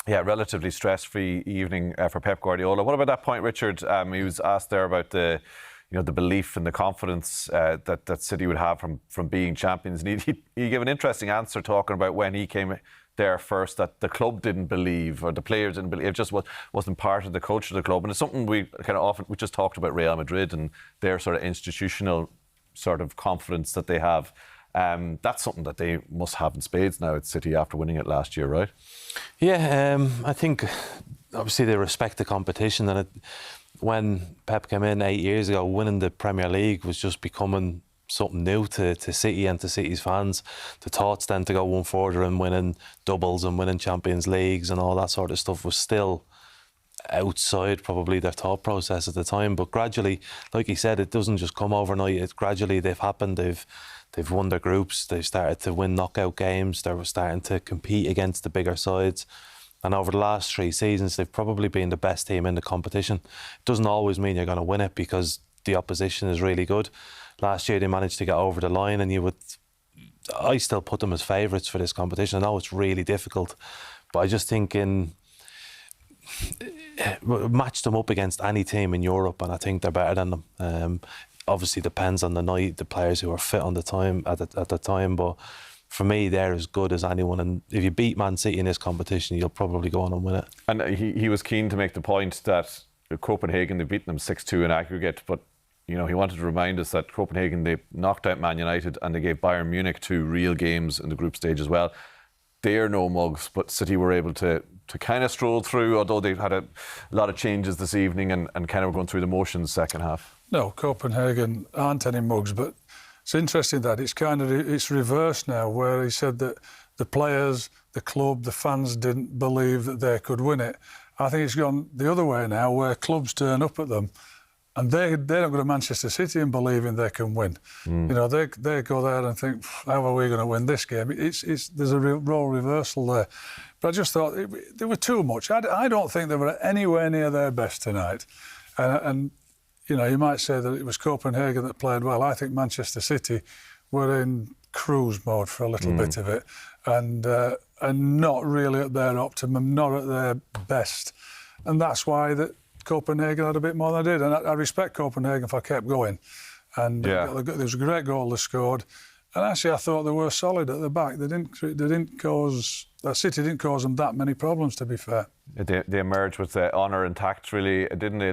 Yeah, relatively stress-free evening for Pep Guardiola. What about that point, Richard? He was asked there about the belief and the confidence that City would have from being champions. And he gave an interesting answer talking about when he came there first, that the club didn't believe, or the players didn't believe. It just wasn't part of the culture of the club. And it's something we just talked about Real Madrid and their sort of institutional sort of confidence that they have. That's something that they must have in spades now at City after winning it last year, right? Yeah, I think obviously they respect the competition, and when Pep came in 8 years ago, winning the Premier League was just becoming something new to City and to City's fans. The thoughts then to go one further and winning doubles and winning Champions Leagues and all that sort of stuff was still outside probably their thought process at the time. But gradually, like he said, it doesn't just come overnight. Gradually they've happened. They've won their groups. They've started to win knockout games. They were starting to compete against the bigger sides. And over the last 3 seasons, they've probably been the best team in the competition. It doesn't always mean you're going to win it because the opposition is really good. Last year, they managed to get over the line, and I still put them as favourites for this competition. I know it's really difficult, but I just think match them up against any team in Europe, and I think they're better than them. Obviously, depends on the night, the players who are fit on the time at the time, but for me, they're as good as anyone. And if you beat Man City in this competition, you'll probably go on and win it. And he was keen to make the point that Copenhagen, they've beaten them 6-2 in aggregate, but he wanted to remind us that Copenhagen, they knocked out Man United and they gave Bayern Munich 2 real games in the group stage as well. They're no mugs, but City were able to kind of stroll through, although they've had a lot of changes this evening and kind of going through the motions second half. No, Copenhagen aren't any mugs, but it's interesting that it's reversed now, where he said that the players, the club, the fans didn't believe that they could win it. I think it's gone the other way now, where clubs turn up at them and they don't go to Manchester City and believing they can win. They go there and think, how are we going to win this game? There's a role reversal there. But I just thought they were too much. I don't think they were anywhere near their best tonight. And you might say that it was Copenhagen that played well. I think Manchester City were in cruise mode for a little bit of it, and not really at their optimum, not at their best. And that's why that Copenhagen had a bit more than they did. And I respect Copenhagen for kept going. And there was a great goal they scored. And actually, I thought they were solid at the back. City didn't cause them that many problems, to be fair. They emerged with the honour intact, really, didn't they?